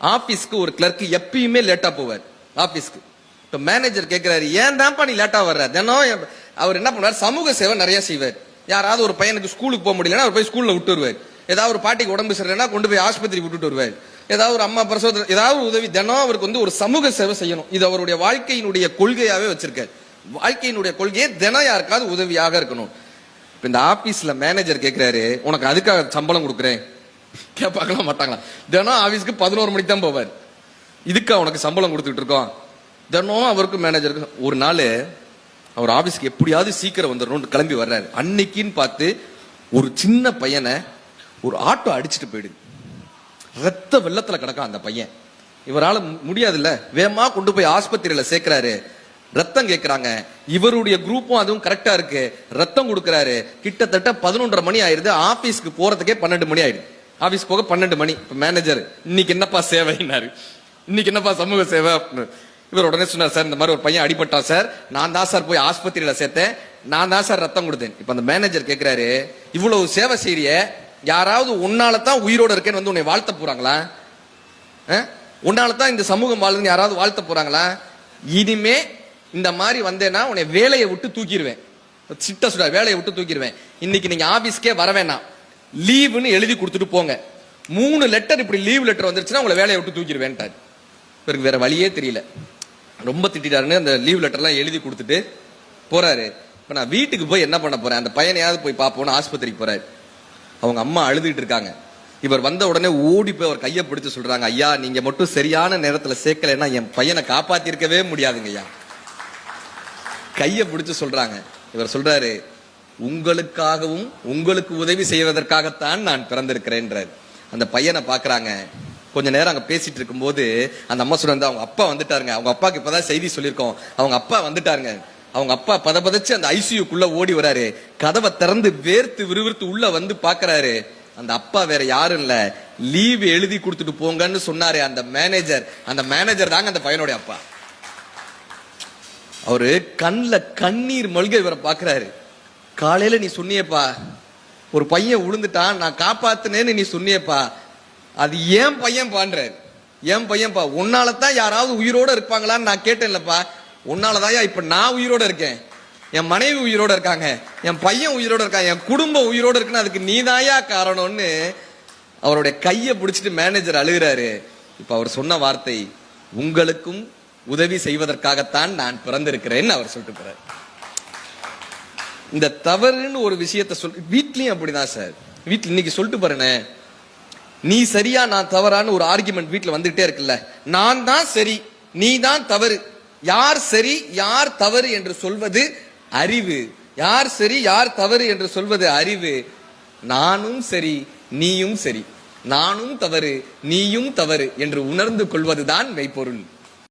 ஆபீஸ்க்கு ஒரு கிளர்க் எப்பயுமே லேட்டா போவார் ஆபீஸ்க்கு. இப்ப மேனேஜர் கேட்கிறாரு, ஏன் தான்ப்பா நீ லேட்டா வர்ற? தினம் அவர் என்ன பண்ணுவார், சமூக சேவை நிறைய செய்வார். யாராவது ஒரு பையனுக்கு ஸ்கூலுக்கு போக முடியலன்னா அவர் போய் ஸ்கூல்ல விட்டு வருவார். ஏதாவது ஒரு பாட்டிக்கு உடம்பு சரியில்லைன்னா கொண்டு போய் ஆஸ்பத்திரி விட்டுட்டு வருவார். ஏதாவது ஒரு அம்மா பிரசவத்தில் ஏதாவது உதவி, தினம் அவருக்கு ஒரு சமூக சேவை செய்யணும். இது அவருடைய வாழ்க்கையினுடைய கொள்கையாவே வச்சிருக்காரு. வாழ்க்கையினுடைய கொள்கையே தினம் யாருக்காவது உதவியாக இருக்கணும். இப்ப இந்த ஆபீஸ்ல மேனேஜர் கேட்கிறாரு, உனக்கு அதுக்காக சம்பளம் கொடுக்குறேன் கேட்பாங்களா மாட்டாங்களா? தினம் ஆபீஸ்க்கு 11 மணிக்கு தான் போவார். இதுக்கு அவனுக்கு சம்பளம் கொடுத்துட்டு இருக்கோம். தினம் அவருக்கு மேனேஜருக்கு ஒரு நாள் அவர் ஆபீஸ்க்கு எப்படியாவது சீக்கிரம் வந்துடணும் கிளம்பி வர்றாரு. அன்னைக்குன்னு பார்த்து ஒரு சின்ன பையனை ஒரு ஆட்டோ அடிச்சுட்டு போயிடுது. ரத்த வெள்ளத்துல கிடக்கான் அந்த பையன். இவரால் முடியாதுல்ல, வேகமா கொண்டு போய் ஆஸ்பத்திரியில சேர்க்கிறாரு. ரத்தம் கேட்கிறாங்க. இவருடைய குரூப்பும் அதுவும் கரெக்டா இருக்கு. ரத்தம் கொடுக்கிறாரு. கிட்டத்தட்ட 11:30 மணி ஆயிருது. ஆபீஸ்க்கு போறதுக்கே 12 மணி ஆயிடுது. ஆபீஸ் போக 12 மணி. இப்ப மேனேஜர், இன்னைக்கு என்னப்பா சேவைனாரு, இன்னைக்கு என்னப்பா சமூக சேவை. இவர் உடனே சொன்னார், சார் இந்த மாதிரி ஒரு பையன் அடிபட்டான் சார், நான் தான் சார் போய் ஆஸ்பத்திரியில சேர்த்தேன், நான் தான் சார் ரத்தம் கொடுத்தேன். இப்ப அந்த மேனேஜர் கேட்கிறாரு, இவ்வளவு சேவை செய்ய யாராவது உன்னாலதான் உயிரோட இருக்கேன்னு உன்னை வாழ்த்த போறாங்களா? உன்னாலதான் இந்த சமூகம் வாழுதுன்னு யாராவது வாழ்த்த போறாங்களா? இனிமே இந்த மாதிரி வந்தேன்னா உன்னை வேலையை விட்டு தூக்கிடுவேன். சிட்ட சொல்ற, வேலையை விட்டு தூக்கிடுவேன். இன்னைக்கு நீங்க ஆபீஸ்க்கே வர வேணாம், லீவுன்னு எழுதி கொடுத்துட்டு போங்க. 3 லெட்டர் இப்படி லீவ் லெட்டர் வந்துருச்சுன்னா உங்களை வேலையை விட்டு தூக்கிடுவேன்ட்டாரு. இவருக்கு வேற வழியே தெரியல. ரொம்ப திட்டாருன்னு அந்த லீவ் லெட்டர்லாம் எழுதி கொடுத்துட்டு போறாரு. இப்ப நான் வீட்டுக்கு போய் என்ன பண்ண போறேன், அந்த பையனையாவது போய் பார்ப்போம்னு ஆஸ்பத்திரிக்கு போறாரு. அவங்க அம்மா அழுதுட்டு இருக்காங்க. இவர் வந்த உடனே ஓடி போய் அவர் கையை பிடிச்சு சொல்றாங்க, ஐயா நீங்க மட்டும் சரியான நேரத்துல சேர்க்கலைன்னா என் பையனை காப்பாத்திருக்கவே முடியாதுங்க ஐயா. கையை பிடிச்சு சொல்றாங்க. இவர் சொல்றாரு, உங்களுக்காகவும் உங்களுக்கு உதவி செய்வதற்காகத்தான் நான் பிறந்திருக்கிறேன்றார். அந்த பையனை பாக்குறாங்க. கொஞ்ச நேரம் அங்க பேசிட்டு இருக்கும் போது அந்த அம்மா சொல்றாங்க, அவங்க அப்பா வந்துட்டாருங்க, அவங்க அப்பாக்கு இப்பதான் செய்தி சொல்லியிருக்கோம், அவங்க அப்பா வந்துட்டாருங்க. அவங்க அப்பா பதபதச்சு அந்த ஐசியூக்குள்ள ஓடி வராரு. கதவை திறந்து வேர்த்து விறுவிறுத்து உள்ள வந்து பாக்குறாரு. அந்த அப்பா வேற யாரும் இல்ல, லீவ் எழுதி கொடுத்துட்டு போங்கன்னு சொன்னாரு அந்த மேனேஜர். அந்த மேனேஜர் தாங்க அந்த பையனுடைய அப்பா. அவரு கண்ணுல கண்ணீர் மல்க இவரை பாக்குறாரு. காலையில நீ சொன்னியப்பா, ஒரு பையன் விழுந்துட்டான், நான் காப்பாத்தினேன்னு நீ சொன்னியப்பா, அது ஏன் பையன் பான்றாரு. என் பையன்பா, உன்னாலதான் யாராவது உயிரோட இருப்பாங்களான்னு நான் கேட்டேன்லப்பா, உன்னாலதாயா இப்ப நான் உயிரோட இருக்கேன், என் மனைவி உயிரோட இருக்காங்க, என் பையன் உயிரோட இருக்கான், என் குடும்பம் உயிரோட இருக்குன்னு அதுக்கு நீதாயா காரணம்னு அவருடைய கையை பிடிச்சிட்டு மேனேஜர் அழுகிறாரு. இப்ப அவர் சொன்ன வார்த்தை, உங்களுக்கும் உதவி செய்வதற்காகத்தான் நான் பிறந்திருக்கிறேன்னு அவர் சொல்லிட்டு போறாரு. இந்த தவறுன்னு ஒரு விஷயத்த வீட்லயும் அப்படிதான் சார். வீட்டுல இன்னைக்கு சொல்லிட்டு பாருங்க, நீ சரியா நான் தவறான்னு ஒரு ஆர்குமெண்ட் வீட்டுல வந்துகிட்டே இருக்குல்ல. நான் தான் சரி, நீ தான் தவறு. யார் சரி யார் தவறு என்று சொல்வது அறிவு. யார் சரி யார் தவறு என்று சொல்வது அறிவு. நானும் சரி நீயும் சரி, நானும் தவறு நீயும் தவறு என்று உணர்ந்து கொள்வதுதான் மெய்ப்பொருள்.